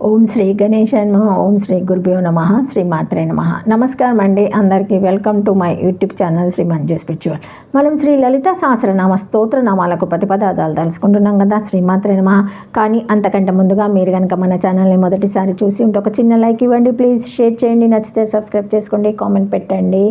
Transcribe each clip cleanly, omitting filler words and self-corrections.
ఓం శ్రీ గణేశాయ నమః. ఓం శ్రీ గురుభ్యో నమః. శ్రీ మాత్రే నమః. నమస్కారం అండి అందరికీ. Welcome to my YouTube channel Shri Manju spiritual. మనం శ్రీ లలిత సహస్రనామ స్తోత్ర నామాలకు ప్రతిపదార్థాలు తెలుసుకుంటున్నాం కదా, శ్రీ మాత్రే నమః. కానీ అంతకంటే ముందుగా మీరు కనుక మన ఛానల్ని మొదటిసారి చూసి ఉంటే ఒక చిన్న లైక్ ఇవ్వండి ప్లీజ్, షేర్ చేయండి, నచ్చితే సబ్స్క్రైబ్ చేసుకోండి, కామెంట్ పెట్టండి.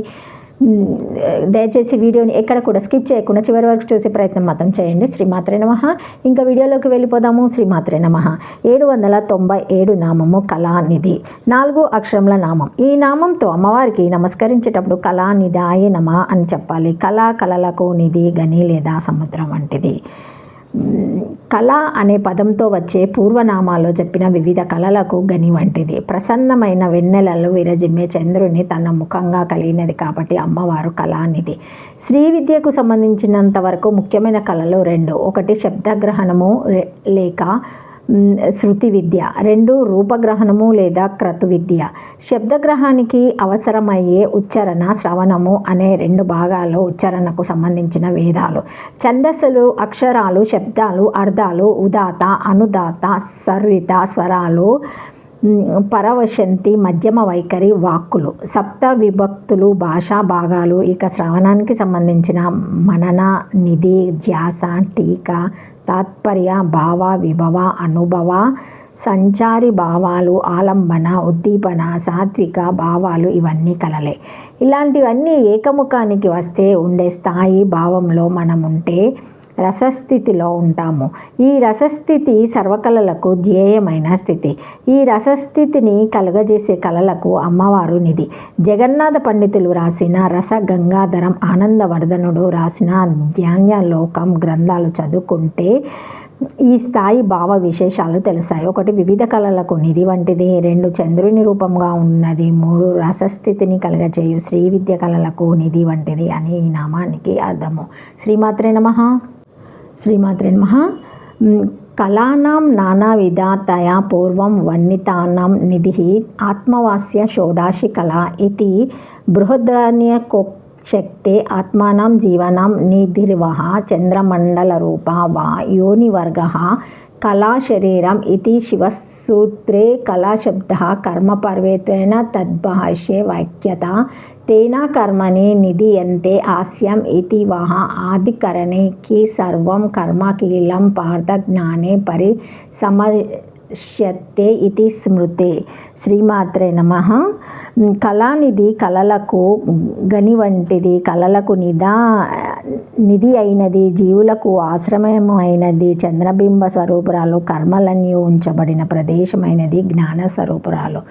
దయచేసి వీడియోని ఎక్కడ కూడా స్కిప్ చేయకుండా చివరి వరకు చూసే ప్రయత్నం మాత్రం చేయండి. శ్రీమాత్రే నమః. ఇంకా వీడియోలోకి వెళ్ళిపోదాము. శ్రీమాత్రే నమః. 797 నామము కళానిధి, 4 అక్షరముల నామం. ఈ నామంతో అమ్మవారికి నమస్కరించేటప్పుడు కళానిధాయ నమః అని చెప్పాలి. కళలకు నిధి, గని లేదా సముద్రం వంటిది. కళ అనే పదంతో వచ్చే పూర్వనామాల్లో చెప్పిన వివిధ కళలకు గని వంటిది. ప్రసన్నమైన వెన్నెలలో విరజిమ్మే చంద్రుని తన ముఖంగా కలిగినది కాబట్టి అమ్మవారు కళానిధి. శ్రీ విద్యకు సంబంధించినంత వరకు ముఖ్యమైన కళలు 2. ఒకటి శబ్దగ్రహణము లేక శృతి విద్య, 2 రూపగ్రహణము లేదా క్రతు విద్య. శబ్దగ్రహానికి అవసరమయ్యే ఉచ్చారణ, శ్రవణము అనే 2 భాగాలు ఉచ్చారణకు సంబంధించిన వేదాలు. ఛందస్సులు, అక్షరాలు, శబ్దాలు, అర్థాలు, ఉదాత, అనుదాత, సర్విత, స్వరాలు, పరవశంతి, మధ్యమ వైఖరి, వాక్కులు. సప్త విభక్తులు, భాషా భాగాలు. ఇక శ్రవణానికి సంబంధించిన మనన, నిధి, ధ్యాస, టీకా, తాత్పర్య, భావ, విభవ, అనుభవ, సంచారి భావాలు, ఆలంబన, ఉద్దీపన, సాత్విక భావాలు ఇవన్నీ కలలే. ఇలాంటివన్నీ ఏకముఖానికి వస్తే ఉండే స్థాయి భావంలో మనం ఉంటే రసస్థితిలో ఉంటాము. ఈ రసస్థితి సర్వకళలకు ధ్యేయమైన స్థితి. ఈ రసస్థితిని కలుగజేసే కళలకు అమ్మవారు నిధి. జగన్నాథ పండితులు రాసిన రస గంగాధరం, ఆనందవర్ధనుడు రాసిన ధ్యానలోకం గ్రంథాలు చదువుకుంటే ఈ స్థాయి భావ విశేషాలు తెలుస్తాయి. 1 వివిధ కళలకు నిధి వంటిది, 2 చంద్రుని రూపంగా ఉన్నది, 3 రసస్థితిని కలగజేయు శ్రీ విద్య కళలకు నిధి వంటిది అని ఈ నామానికి అర్థము. శ్రీమాత్రే నమః. శ్రీమాత్రే నమః. కళానాం నానావిధాతయా పూర్వం వర్ణితానాం నిధిః ఆత్మవాస్య షోడాశి కళా ఇతి బృహద్రాణ్యకోక్తే ఆత్మానాం జీవానాం నిధిర్వః చంద్రమండలరూపా వా యోనివర్గః కళా శరీరం ఇతి శివసూత్రే కళాశబ్దః కర్మపర్వేత్వేన తద్భాష్యే వాక్యత తేన కర్మణి నిధీయంతే ఆస్యం ఇతి వః ఆదికరణే కి సర్వం కర్మకీలం పార్థ జ్ఞానే పరిసమశ్యతే ఇతి స్మృతే. శ్రీమాత్రే నమః. కళానిధి కళలకు గని వంటిది, కళలకు నిధి అయినది, జీవులకు ఆశ్రమమైనది, చంద్రబింబ స్వరూపురాలు, కర్మలన్నీ ఉంచబడిన ప్రదేశమైనది, జ్ఞాన స్వరూపురాలు.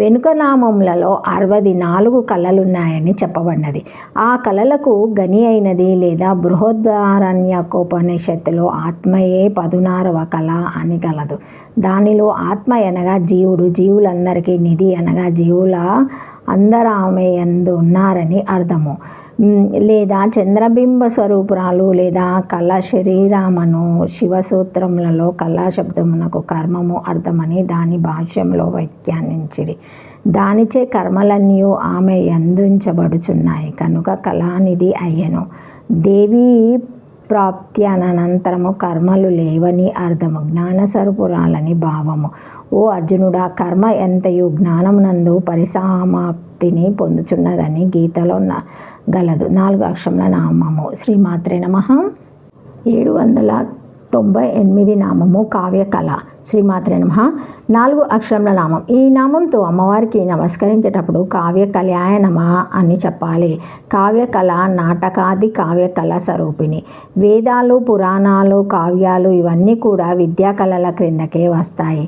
వెనుక నామములలో 64 కళలున్నాయని చెప్పబడినది. ఆ కళలకు గని అయినది లేదా బృహదారణ్యకోపనిషత్తులో ఆత్మయే 16వ కళ అని గలదు. దానిలో ఆత్మ అనగా జీవుడు, జీవులందరికీ నిధి అనగా జీవుల అందరామె యందు ఉన్నారని అర్థము. లేదా చంద్రబింబ స్వరూపురాలు లేదా కళ శరీరమును శివసూత్రములలో కళా శబ్దమునకు కర్మము అర్థమని దాని భాష్యంలో వ్యాఖ్యానించిరి. దానిచే కర్మలన్నీ ఆమె యందుంచబడుచున్నాయి కనుక కళానిధి అయ్యెను. దేవీ ప్రాప్తి అనంతరము కర్మలు లేవని అర్థము, జ్ఞానస్వరూపురాలని భావము. ఓ అర్జునుడా, కర్మ ఎంతయు జ్ఞానమునందు పరిసమాప్తిని పొందుచున్నదని గీతలో గలదు. 4 అక్షరముల నామము. శ్రీమాత్రే నమః. 798 నామము కావ్యకళ. శ్రీమాత్రే నమః. 4 అక్షరముల నామం. ఈ నామంతో అమ్మవారికి నమస్కరించేటప్పుడు కావ్యకళాయ నమః అని చెప్పాలి. కావ్యకళ నాటకాది కావ్యకళ స్వరూపిణి. వేదాలు, పురాణాలు, కావ్యాలు ఇవన్నీ కూడా విద్యాకళల క్రిందకే వస్తాయి.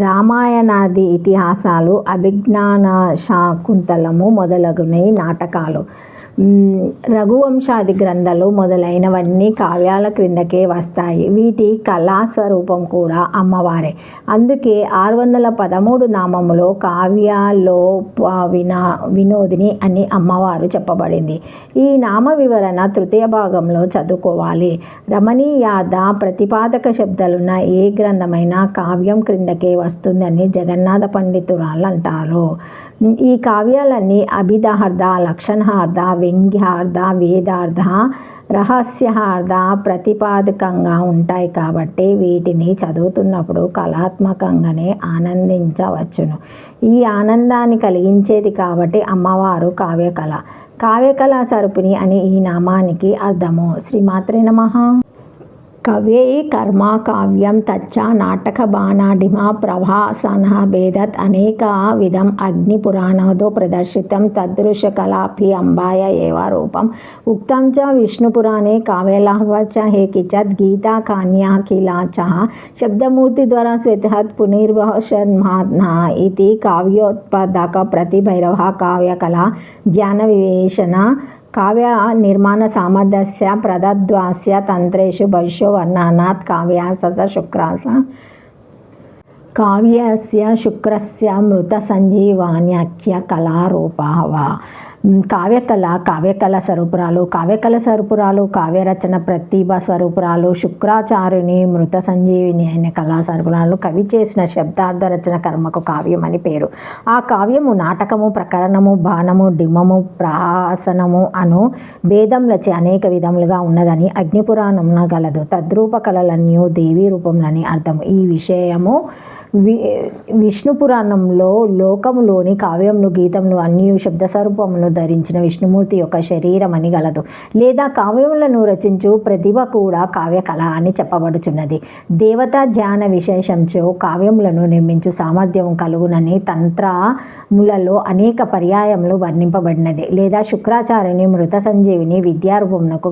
రామాయణాది ఇతిహాసాలు, అభిజ్ఞాన శాకుంతలము మొదలగునవి నాటకాలు, రఘువంశాది గ్రంథాలు మొదలైనవన్నీ కావ్యాల క్రిందకే వస్తాయి. వీటి కళాస్వరూపం కూడా అమ్మవారే. అందుకే 613 నామములో కావ్యాలోప వినోదిని అని అమ్మవారు చెప్పబడింది. ఈ నామ వివరణ తృతీయ భాగంలో చదువుకోవాలి. రమణీయార్థ ప్రతిపాదక శబ్దాలున్న ఏ గ్రంథమైనా కావ్యం క్రిందకే వస్తుందని జగన్నాథ పండితురాలు అంటారు. ఈ కావ్యాలన్నీ అభిధార్థ, లక్షణార్థ, వ్యంగ్యార్థ, వేదార్థ, రహస్యార్థ ప్రతిపాదకంగా ఉంటాయి కాబట్టి వీటిని చదువుతున్నప్పుడు కళాత్మకంగానే ఆనందించవచ్చును. ఈ ఆనందాన్ని కలిగించేది కాబట్టి అమ్మవారు కావ్యకళ. కావ్యకళా స్వరూపిణి అని ఈ నామానికి అర్థము. శ్రీమాత్రే నమః. కవ్యై కర్మ కావ్యం తచ్చ నాటక బాణాడిమా ప్రవాసన భేదత్ అనేక విధం అగ్ని పురాణదో ప్రదర్శితం తదృశ కళాభి అంబాయ ఏవ రూపం ఉక్తం చ విష్ణుపురాణే కావ్యలాహ్వచ హేకిచత్ గీతా కాన్యా కిలా చ శబ్దమూర్తి ద్వారా స్వతః పునర్భవషన్మాత్న ఇది కావ్యోత్పాదక ప్రతిభైరవ కావ్యకళ ధ్యాన వివేచన కావ్య నిర్మాణ సామర్థ్యస్య ప్రదద్వాస్య తంత్రేషు భవిష్యో వర్ణనాత్ కావ్యాస శుక్రాస కావ్యస్య శుక్రస్య మృత సంజీవాన్యాఖ్య కళారూపవ. కావ్యకళ స్వరూపురాలు కావ్యరచన ప్రతిభ స్వరూపురాలు శుక్రాచార్యుని మృత సంజీవిని అయిన కళా స్వరూపురాలు. కవి చేసిన శబ్దార్థ రచన కర్మకు కావ్యం అని పేరు. ఆ కావ్యము నాటకము, ప్రకరణము, బాణము, డిమ్మము, ప్రహాసనము అను భేదములచే అనేక విధములుగా ఉన్నదని అగ్నిపురాణమున గలదు. తద్రూప కళలన్నీ దేవీ రూపములని అర్థము. ఈ విషయము విష్ణు పురాణంలో లోకములోని కావ్యములు, గీతములు అన్నీ శబ్దస్వరూపమును ధరించిన విష్ణుమూర్తి యొక్క శరీరం అని గలదు. లేదా కావ్యములను రచించు ప్రతిభ కూడా కావ్యకళ అని చెప్పబడుచున్నది. దేవతా ధ్యాన విశేషంచో కావ్యములను నిర్మించు సామర్థ్యం కలుగునని తంత్రములలో అనేక పర్యాయములు వర్ణింపబడినది. లేదా శుక్రాచార్యుని మృత సంజీవిని విద్యారూపమునకు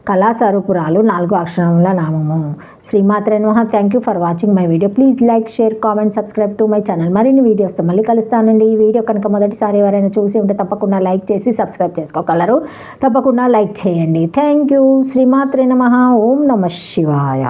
కళాస్వరూపురాలు 4 అక్షరముల నామము. శ్రీమాత్రే నమః. Thank you for watching my video. Please like, share, comment, subscribe to my channel. మరిన్ని వీడియోస్తో మళ్ళీ కలుస్తానండి. ఈ వీడియో కనుక మొదటిసారి ఎవరైనా చూసి ఉంటే తప్పకుండా లైక్ చేసి సబ్స్క్రైబ్ చేసుకోగలరు. తప్పకుండా లైక్ చేయండి. Thank you. శ్రీమాత్రే నమః. ఓం నమః శివాయ.